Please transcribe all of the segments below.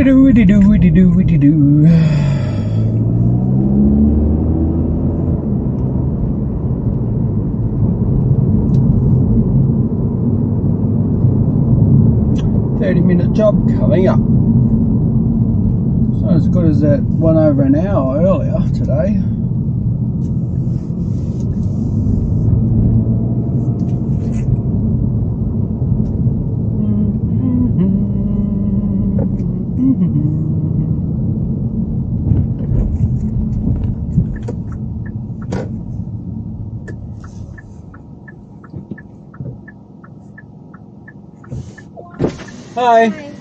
do. 30-minute job coming up. It's not as good as that one over an hour earlier today. Hi. Hi.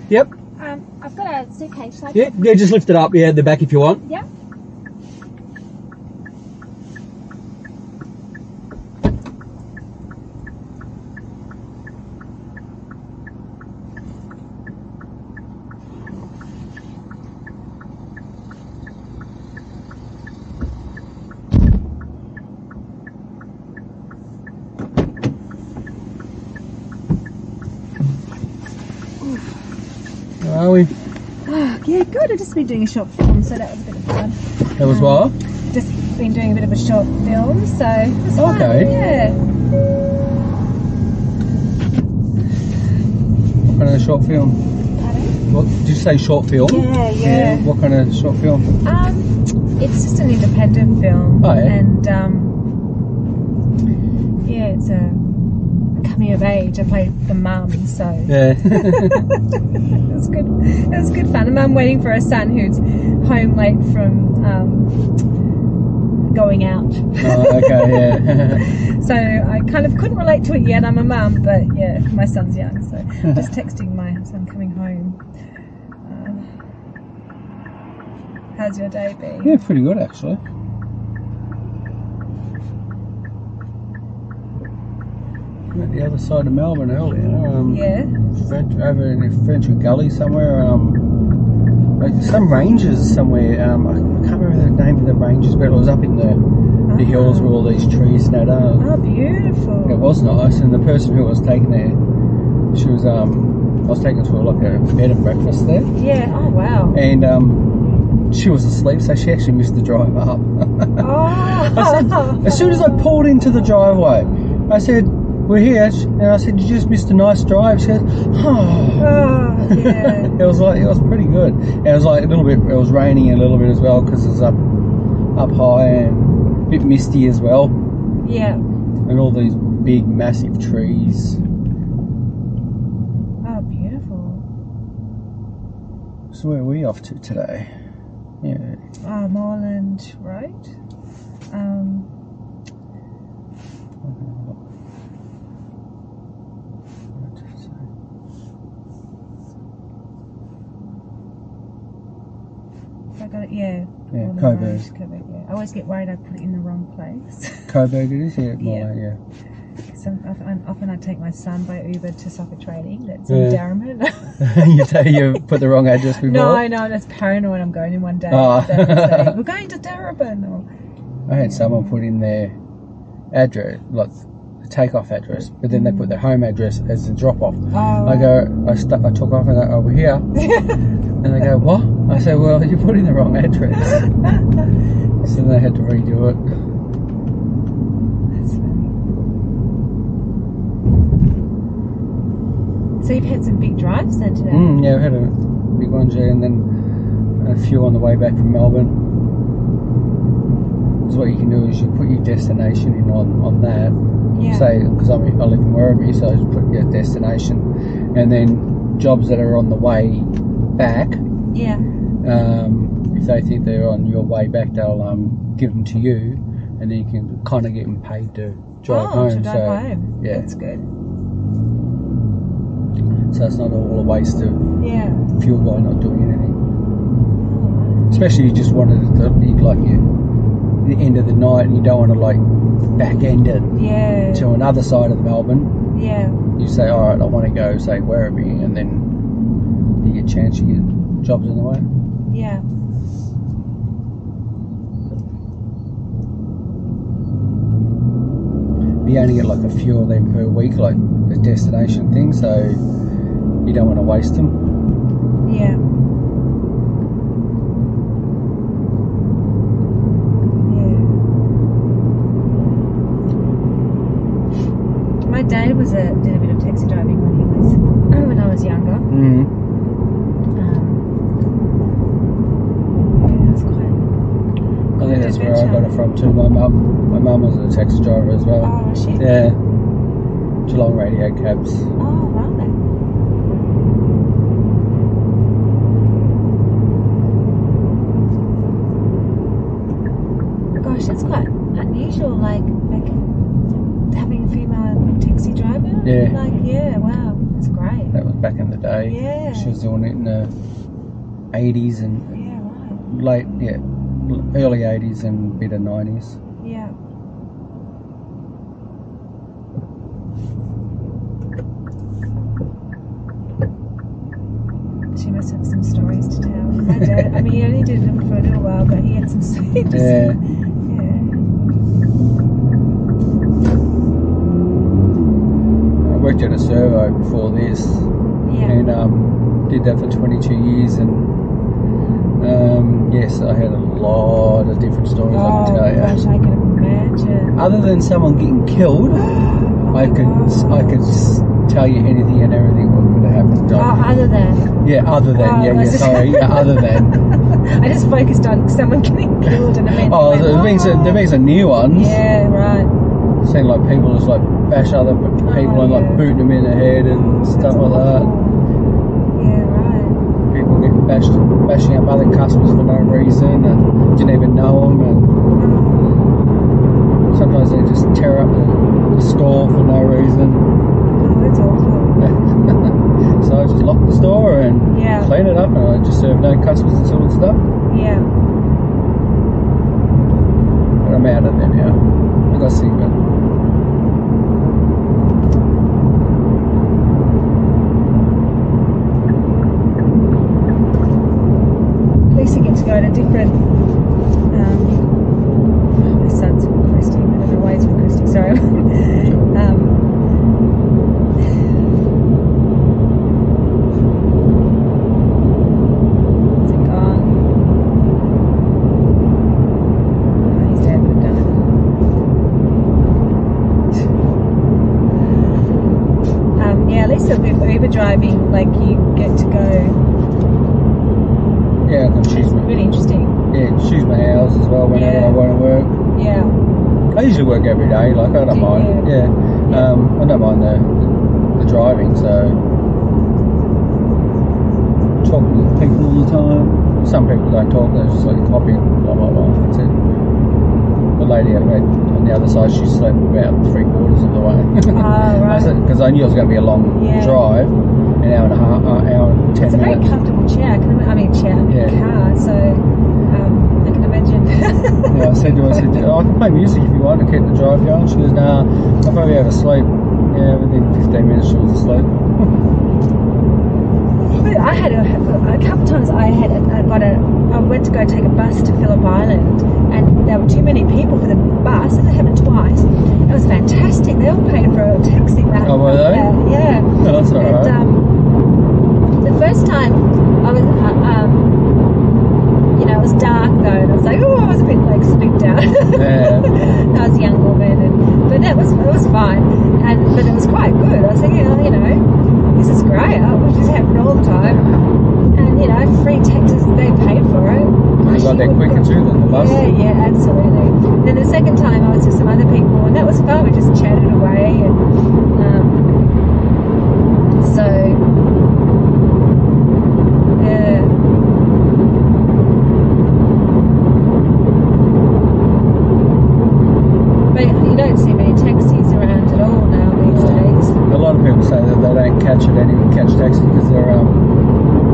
Yep. I've got a suitcase. Yeah, just lift it up. Yeah, the back if you want. Yep. How are we? Oh, yeah, good. I've just been doing a short film, so that was a bit of fun. That was what? Just been doing a bit of a short film, so it was fun. Okay. Yeah. What kind of short film? Pardon? What did you say? Short film? Yeah. What kind of short film? It's just an independent film. Oh, yeah. And yeah, it's a coming of age. I played the mum, so Yeah. it was good. It was good fun. And I'm waiting for a son who's home late from going out. Oh, okay, yeah. So I kind of couldn't relate to it yet. I'm a mum, but yeah, my son's young, so I'm just texting my son coming home. How's your day been? Yeah, pretty good actually. I'm at the other side of Melbourne earlier. Yeah. Over in the French Gully somewhere. Like some ranges somewhere. I can't remember the name of the ranges, but it was up in the hills with all these trees and that. Oh, beautiful. It was nice, and the person who was taking there, she was I was taking her to like a bed and breakfast there. Yeah. Oh, wow. And she was asleep, so she actually missed the drive up. Oh. As soon as I pulled into the driveway, I said, "We're here," and I said, "You just missed a nice drive." She said, Oh, yeah. it was pretty good. And it was like a little bit. It was raining a little bit as well because it was up high and a bit misty as well. Yeah. And all these big, massive trees. Oh, beautiful. So where are we off to today? Yeah. Moreland Road. I got it, yeah. Yeah, Coburg. Coburg, yeah. I always get worried I put it in the wrong place. Coburg it is, yeah. Yeah. Often I take my son by Uber to soccer training. That's in Darriman. You put the wrong address before? No, that's paranoid. I'm going in one day. Oh. They say, we're going to Darriman. I had someone put in their address, like the takeoff address, but then they put their home address as the drop off. Oh. I took off and I go, "Over here," and they go, "What?" I say, "Well, you put in the wrong address." So they had to redo it. That's funny. So you've had some big drives then today? Yeah, we had a big one, and then a few on the way back from Melbourne. So what you can do is you put your destination in on that. Yeah. Say, because I live in Werribee, so I just put your destination, and then jobs that are on the way back. Yeah. If they think they're on your way back, they'll give them to you, and then you can kind of get them paid to drive home. To drive home. Yeah, That's good. So it's not all a waste of fuel by not doing anything. Especially if you just wanted it to be like the end of the night, and you don't want to like back end it to another side of Melbourne. Yeah. You say, all right, I want to go, say, Werribee, and then you get a chance you get jobs on the way. Yeah. You only get like a few of them per week, like the destination thing, so you don't want to waste them. Yeah. That's where I got it from too. My mum was a taxi driver as well. Oh, was she? Yeah. Geelong radio cabs. Oh, right. Gosh, that's quite unusual, like having a female taxi driver. Yeah. Like, yeah, wow, that's great. That was back in the day. Yeah. She was doing it in the 80s and early 80s and bit of 90s. Yeah. She must have some stories to tell. My dad, I mean, he only did them for a little while, but he had some stories. Yeah. I worked at a servo before this, and did that for 22 years, and yes, I had a lot of different stories I can tell you. Gosh, I can imagine. Other than someone getting killed, I could tell you anything and everything what would have happened. Other than? Yeah, other than. Other than. I just focused on someone getting killed and I mean. Oh, there been some new ones. Yeah, right. Seen like people just like bash other people and like booting them in the head and stuff like that. Yeah, right. People get bashing up other customers for no reason and didn't even know them, and sometimes they just tear up the store for no reason. Oh, that's awful. So I just locked the store and clean it up, and I just serve no customers and sort of stuff. Yeah. But I'm out of there now. I got sick of it. At least you get to go to different. My son's requesting. I don't know why he's requesting. Sorry. Uber driving, like you get to go. Yeah, I can choose my. Really interesting. Yeah, choose my hours as well whenever I want to work. Yeah. I usually work every day. Like I don't mind. Yeah. I don't mind the driving. So talking to people all the time. Some people don't talk. They just like copy and blah blah blah. That's it. The lady I had on the other side, she slept about 3/4 of the way. Oh, right. Because I knew it was going to be a long drive, an hour and a half, hour and 10 minutes. It's a very comfortable chair. Car. So I can imagine. Yeah, I said to her, I can play music if you want to keep the drive going. She goes, nah, I'll probably have a sleep. Yeah, within 15 minutes she was asleep. I had a couple times. I went to go take a bus to Phillip Island, and there were too many people for the bus. It happened twice. It was fantastic. They all paid for a taxi back. Oh, were they? Yeah. Oh, that's all right. The first time I was, it was dark though, and I was like, oh, I was a bit like spooked out. Yeah. I was a young woman, but it was fine, but it was quite good. I was thinking, this is great. Which has happened all the time, and free taxis, they paid for it. You got there quicker too than the bus. Yeah, absolutely. Then the second time I was with some other people, and that was fun. We just chatted away, and But you don't see many taxis around at all now these days. A lot of people say that they don't catch taxis because they're a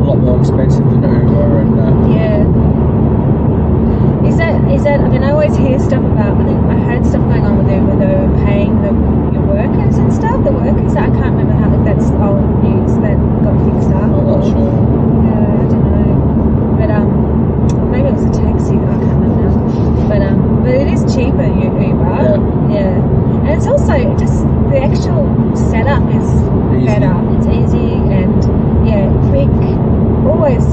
lot more expensive than Uber and Yeah. Is that? I mean, I always hear stuff about. I heard stuff going on with Uber. They were paying your workers and stuff. The workers. I can't remember if that's old news that got fixed up. I'm not sure. Yeah, I don't know. But or maybe it was a taxi. I can't remember now. But it is cheaper. Uber. Yeah. And it's also just the actual setup is better. It's easy and quick. Always.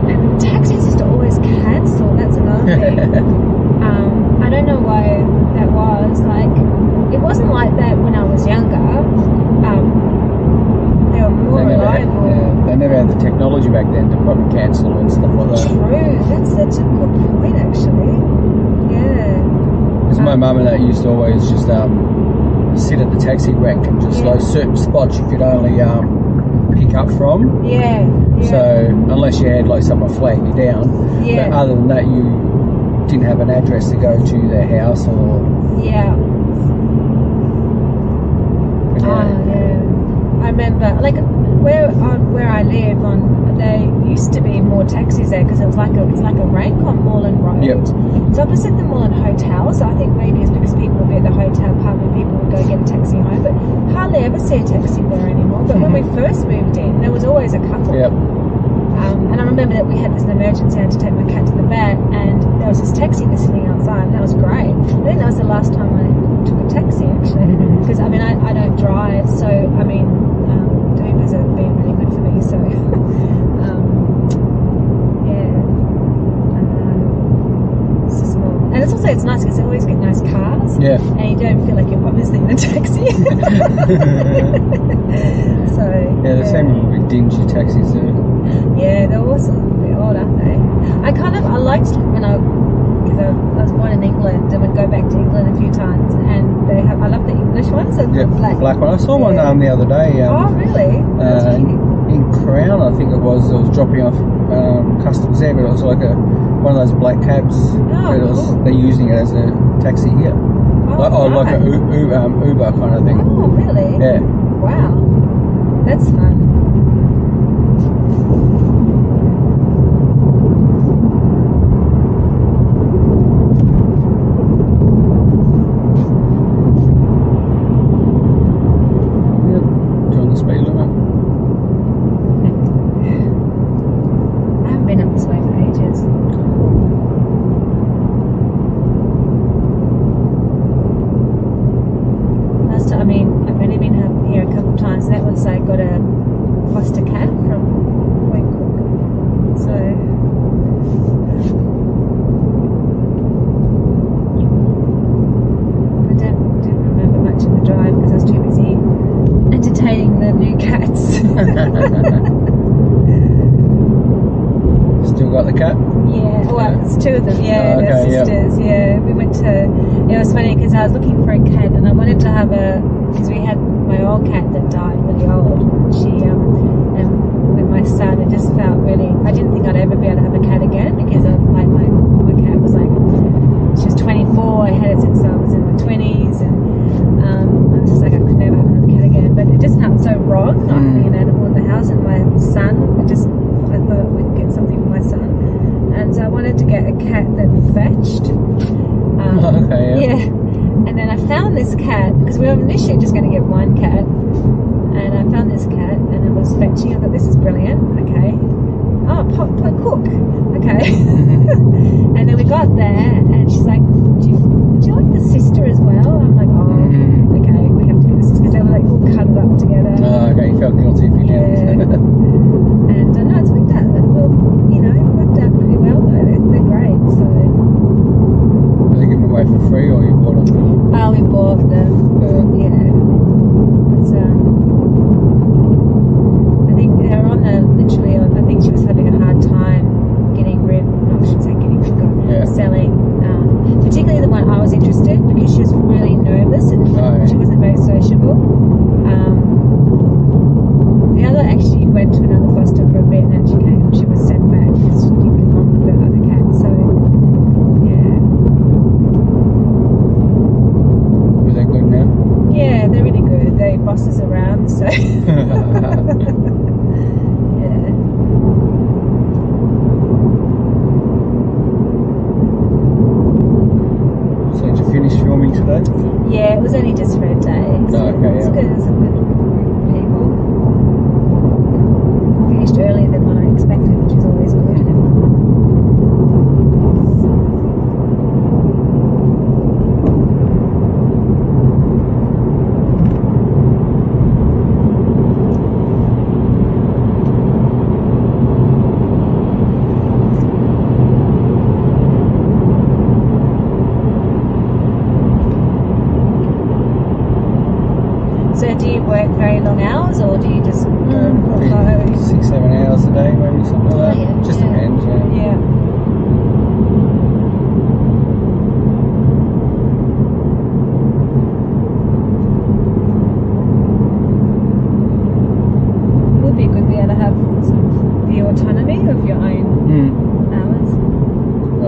And taxis used to always cancel. That's another thing. I don't know why that was. Like, it wasn't like that when I was younger. They were more reliable. They never had the technology back then to probably cancel and stuff like that. True. That's such a good point, actually. Because my mum and that used to always just sit at the taxi rank and just like certain spots you could only pick up from. Yeah. So unless you had like someone flag you down. Yeah. But other than that, you didn't have an address to go to their house or. Yeah. Oh, yeah. I remember, like, where I live there used to be more taxis there because it's like a rank on Moreland Road. Yep. It's opposite the Moreland Hotel, so I think maybe it's because people would be at the hotel pub and people would go get a taxi home, but hardly ever see a taxi there anymore. But when we first moved in, there was always a couple. Yep. And I remember that we had this emergency. I had to take my cat to the vet, and there was this taxi was sitting outside, and that was great. I think that was the last time I took a taxi, actually, because I mean I don't drive, so I mean Ubers have been really good for me. So it's just more, and it's nice because they always get nice cars. Yeah. And you don't feel like you're obviously in a taxi. So Yeah, they seem a little bit dingy taxis too. Yeah, they're also a bit odd, aren't they? I liked when because I was born in England and would go back to England a few times, and I love the English ones. So Yeah, black one. I saw one the other day. Oh, really? In Crown, I think it was. I was dropping off customs there, but it was like one of those black cabs. Cool. They're using it as a taxi here. Like a Uber kind of thing. Oh, really? Yeah. Wow, that's fun. Still got the cat? Yeah, well, it's two of them, yeah, they're sisters, yeah. We went to, it was funny because I was looking for a cat and I wanted to have because we had my old cat that died really old. She, and with my son, it just felt really, I didn't think I'd ever be able to have a cat again because my cat was like, she was 24, I had it since I was in my 20s, and I was just like, I could never have another cat again. But it just felt so wrong not having an animal in the house, and my son, I thought we'd get something for my son, and so I wanted to get a cat that fetched. Yeah. And then I found this cat because we were initially just going to get one cat, and I found this cat and it was fetching. I thought, this is brilliant. Okay. Oh, cook. Okay. And then we got there and she's like, would you like the sister as well? I'm like, okay, we have to get this because they were like all cuddled up together. Oh, okay, you felt guilty if you didn't. And no, it's worked out. Worked out pretty well though. They're great. So. Are they giving them away for free or you bought them? Oh, we bought them. Yeah. It's, I think they're on literally. I think she was having a hard time getting rid. No, I shouldn't say getting rid. Selling. Particularly the one I was interested because she was really nervous and she wasn't very sociable. The other actually went to another foster for a bit and then she was sent back because she didn't get along with the other cat. So yeah. Are they good now? Yeah, they're really good. They boss us around, so yeah. So did you finish filming today? Yeah, it was only just for a day. So it's good. It's a good group of people. Finished earlier than what I expected, which is always good. So do you work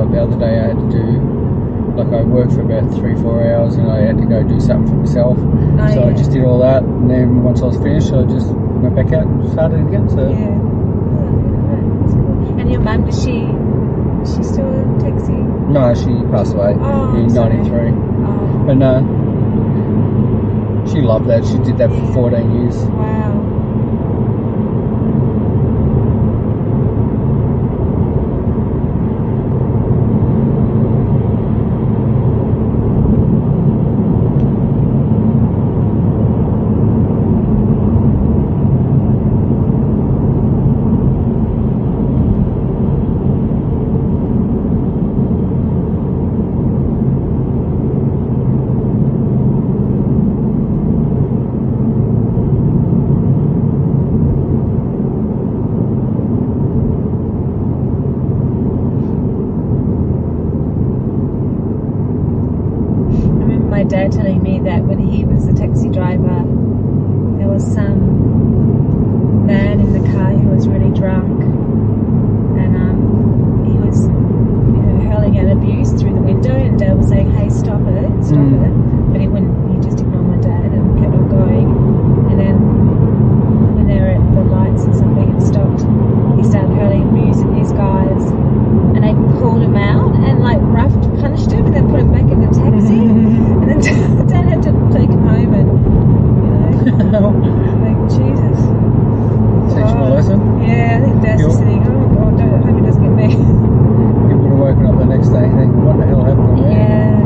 like the other day I had to do, like I worked for about 3-4 hours and I had to go do something for myself. So I just did all that, and then once I was finished, I just went back out and started again. So yeah. That's cool. And your mum, is she still a taxi? no, she passed away in '93. Oh. But no, she loved that. She did that for 14 years. Wow. My dad telling me that when he was a taxi driver, there was some man in the car who was really drunk, and he was, hurling out abuse through the window, and Dad was saying, "Hey, stop it, but he wouldn't. He just ignored my dad and kept on going. And then when they were at the lights and something had stopped, he started hurling abuse at these guys, and they pulled him out and like punished him, and then put him back in the taxi. And then Dad had to take him home, and like Jesus. Teach him a lesson. Yeah, I think Dad's just thinking, oh God, I hope he doesn't get me. He would have woken up the next day and think, what the hell happened to me? Yeah.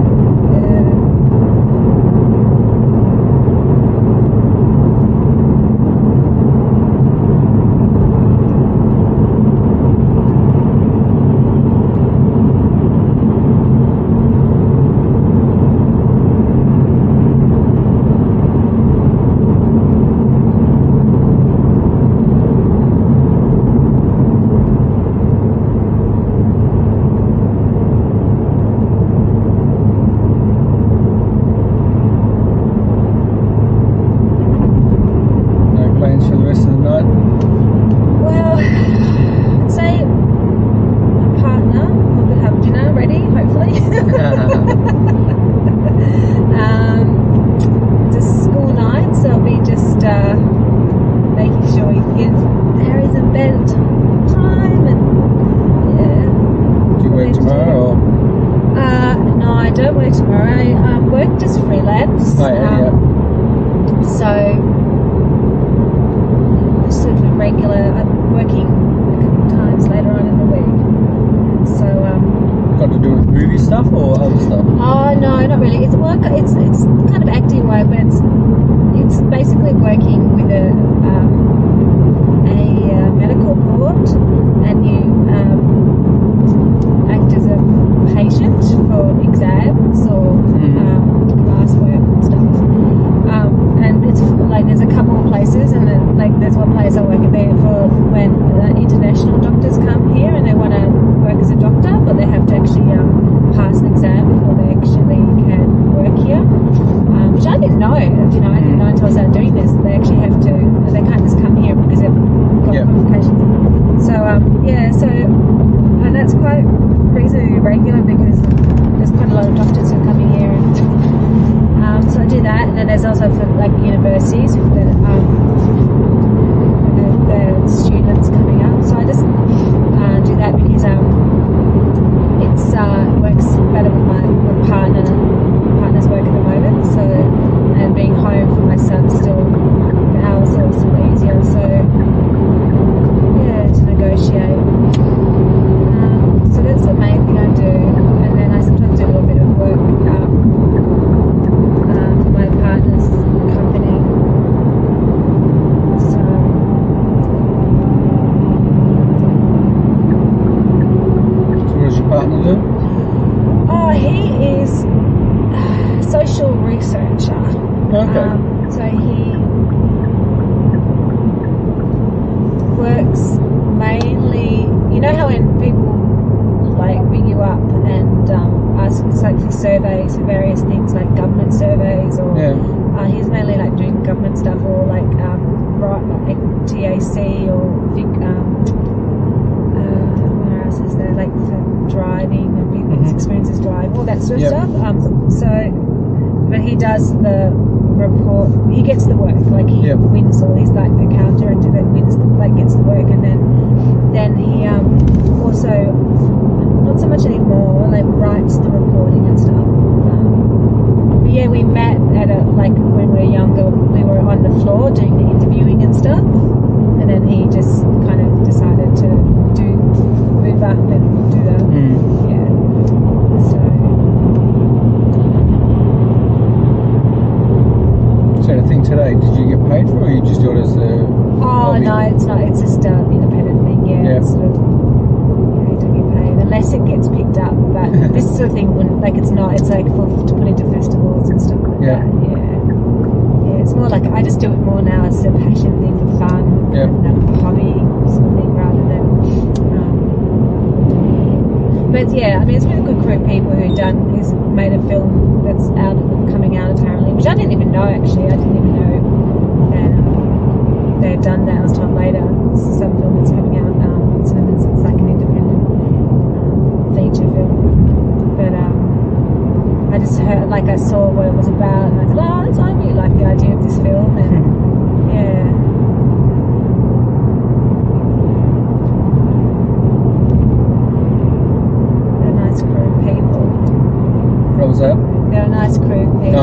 It's kind of acting work, but it's basically working with a medical board, and you act as a patient for exams or classwork and stuff. And it's like there's a couple of places, and then, like there's one place I work at there for when international doctors come here and they want to work as a doctor, but they have to actually pass an exam before they actually can work here, which I didn't know. I didn't know until I started doing this. They actually have to. They can't just come here because they've got qualifications. So and that's quite reasonably regular because there's quite a lot of doctors who are coming here, and so I do that. And then there's also for like universities with the students coming up. So I just do that because it works better with my partner. Partner's work at the moment, so, and being home for my son still, the hours are still easier, so yeah, to negotiate. So that's the main thing I do, and then I sometimes do a little bit of work for my partner's company. So what does your partner do? Oh, he is social researcher. Okay. So he works mainly, how when people like ring you up and ask like for surveys for various things like government surveys, or he's mainly like doing government stuff, or like TAC or classes there, like for driving and people's experiences driving, all that sort of stuff. But he does the report. He gets the work. Like he wins all. He's like the car director that wins, gets the work, and then he also, not so much anymore, like writes the reporting and stuff. But yeah, we met at when we were younger. We were on the floor doing the interviewing and stuff, and then he just kind of decided to move up and do that. Yeah. So the thing today, did you get paid for it, or you just do it as a hobby? No, it's not. It's just an independent thing. Yeah. It's sort of, you don't get paid unless it gets picked up. But this sort of thing wouldn't. It's not. It's to put into festivals and stuff like that. Yeah. It's more like I just do it more now as a passion thing for fun and a hobby sort of thing rather than. But yeah, I mean, it's with a good group of people who's made a film that's coming out apparently, which I didn't even know actually. I didn't even know that they've done that. I was told later. It's some film that's coming out. It's like an independent feature film. But I just heard, I saw what it was about, and I thought, I really like the idea of this film, and yeah. What was that? They're a nice crew of people.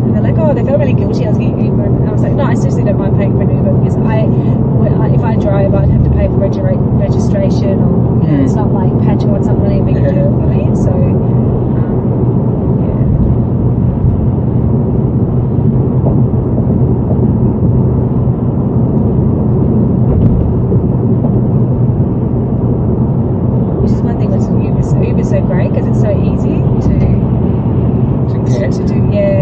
And they're like, they felt really guilty. I was getting Uber, and I was like, no, I seriously don't mind paying for an Uber because if I drove, I'd have to pay for registration, or it's not like petrol. It's not really a big deal for me. So which is one thing with Uber's so great because it's so easy to do, and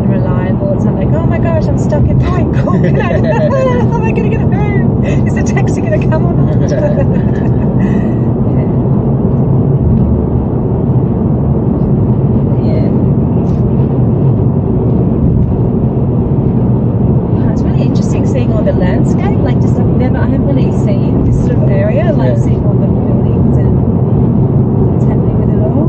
reliable. It's not like, oh my gosh, I'm stuck in Point Cook. How am I going to get home? Is the taxi going to come or not? It's really interesting seeing all the landscape. I haven't really seen this sort of area. Seeing all the buildings and what's happening with it all.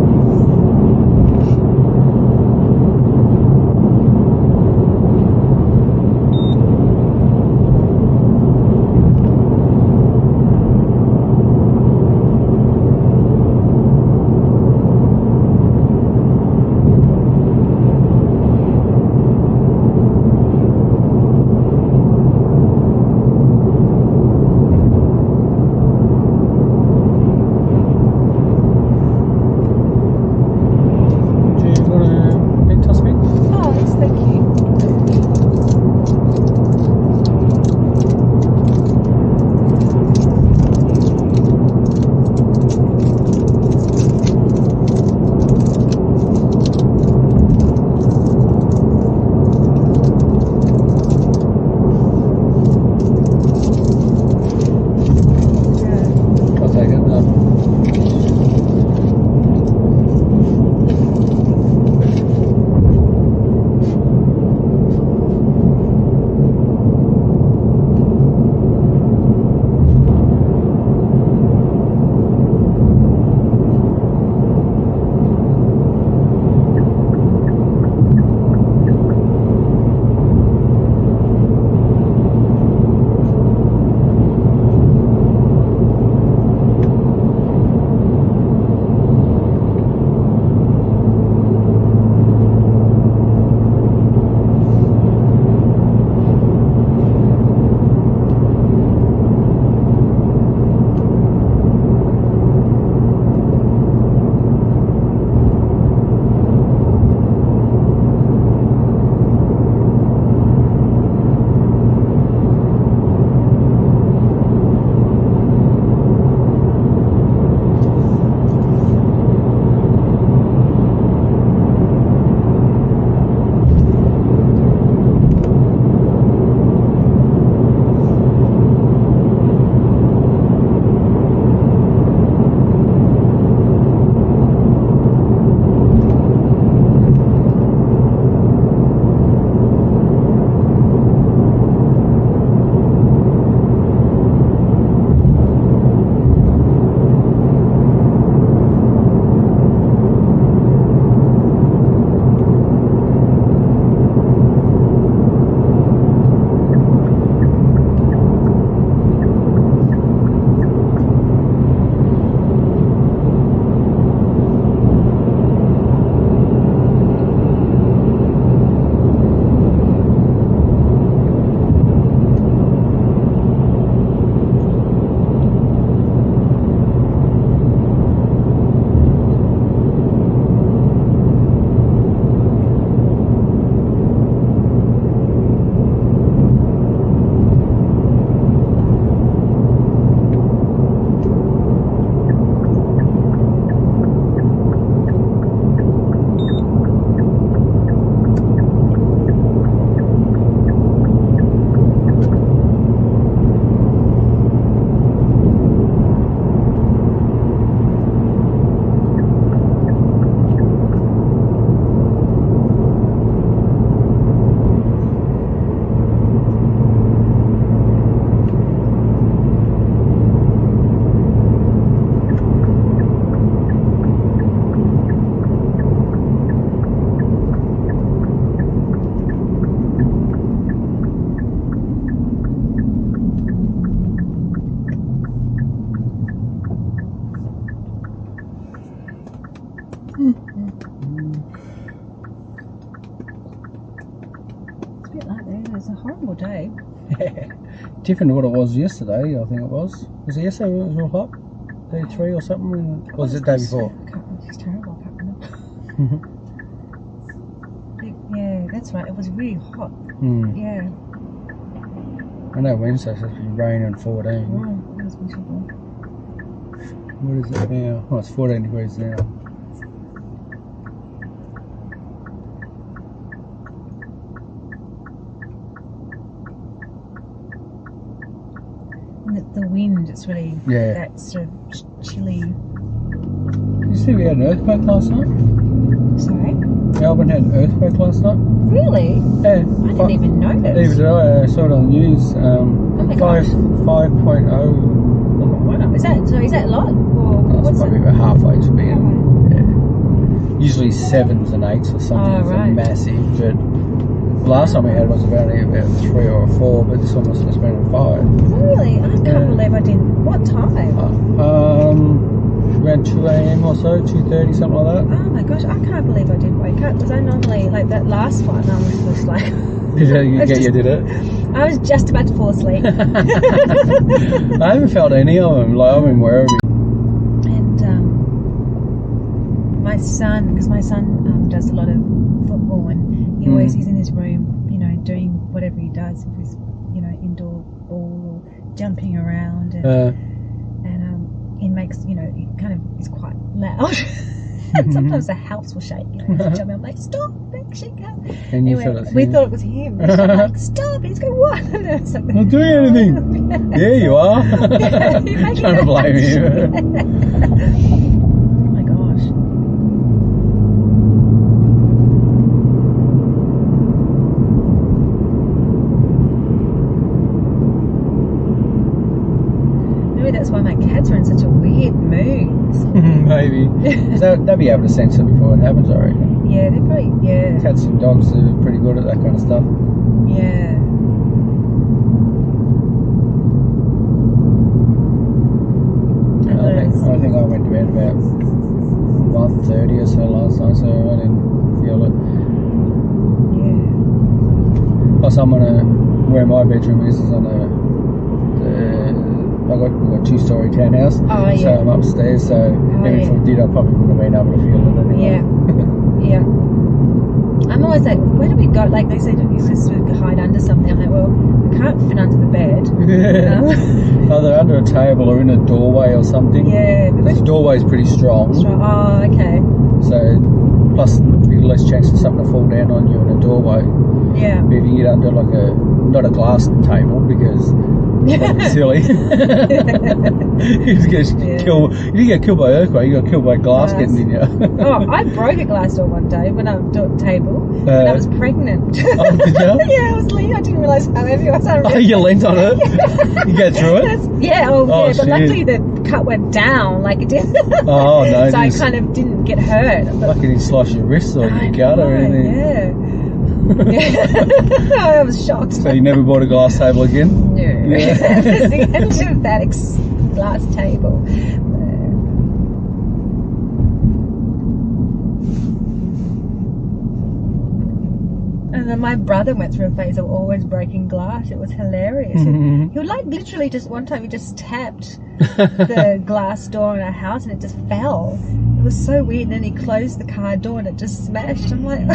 different to what it was yesterday, I think it was. Was it yesterday when it was real hot? 33 or something? Or was it the day before? I can't remember. It's terrible. I can't remember. Yeah, that's right. It was really hot. Yeah. I know Wednesday's supposed to be raining 14. Oh, that was miserable. What is it now? Oh, it's 14 degrees now. And the wind, it's really that sort of chilly. Did you see we had an earthquake last night? Sorry? Melbourne had an earthquake last night. Really? Yeah. I didn't even notice. Neither did I. I saw it on the news. Oh my gosh. 5.0. Wow. Is that a lot? Or That's probably about halfway to being. Yeah. Usually 7s and 8s or something. Oh, right. Massive. But the last time we had was about 3 or 4, but this one must have been a 5. Really? I can't believe I didn't. What time? Around 2 a.m. or so, 2:30, something like that. Oh my gosh, I can't believe I didn't wake up because I normally, like that last one, I was just like... You did it? I was just about to fall asleep. I haven't felt any of them, like I've been wherever. And my son, because my son does a lot of football and he always, he's in his room, you know, doing whatever he does, if he's, you know, indoor ball or jumping around and he makes, you know, he kind of is quite loud. And sometimes the house will shake, you know, jumping. I'm like, stop, big shaker. And you thought we thought it was him. And I'm like, stop, he's going, what? I'm not doing anything. Yeah, you are. Yeah, trying to blame him. Oh my gosh. Maybe that's why my cats are in such a weird mood. Maybe. They'll be able to sense it before it happens, I reckon. Yeah, they're probably, Cats and dogs are pretty good at that kind of stuff. Yeah. I think I went to bed about 1:30 or so last night, so I didn't feel it. Yeah. Plus, where my bedroom is on I've got a 2-story townhouse, so I'm upstairs, so even if I did, I probably wouldn't have been able to feel it anyway. Yeah. I'm always like, where do we go? Like they said, you just sort of hide under something. I'm like, well, we can't fit under the bed. Either under a table or in a doorway or something. Yeah. Because the doorway's pretty strong. Oh, okay. So, plus, there's less chance of something to fall down on you in a doorway. Yeah. But if you get under like not a glass table, because that'd be silly. You didn't get killed by earthquake, you got killed by glass getting in you. Oh, I broke a glass door one day when I was at the table and I was pregnant. Oh, did you? Yeah, I was leaning. I didn't realise how heavy it was. You leant on it? You get through it? But luckily the cut went down like it did. Oh, no. So I kind of didn't get hurt. Lucky you didn't slice your wrist or your gut or anything. Yeah. I was shocked. So you never bought a glass table again? No. That's the end of that glass table. And then my brother went through a phase of always breaking glass. It was hilarious. He would like literally just one time he just tapped the glass door in our house and it just fell. It was so weird. And then he closed the car door and it just smashed. I'm like, he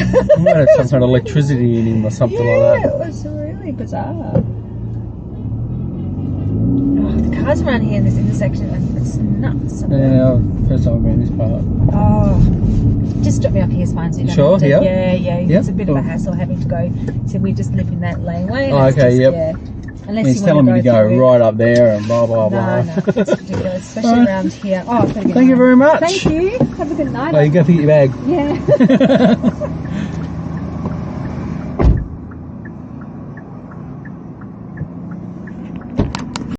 might have some kind of electricity in him or something like that. Yeah, it was really bizarre. Oh, the cars around here in this intersection, it's nuts. Yeah, first time I've been in this part. Oh, just drop me up here, fine. So you don't sure, have to, yeah. Yeah, it's a bit of a hassle having to go. So we just live in that laneway. Oh, okay, Yeah. Unless he's telling me to go right up there and blah, blah, blah. No, it's ridiculous, especially around here. Oh, thank you very much. Thank you. Have a good night. Oh, you go pick your bag. Yeah.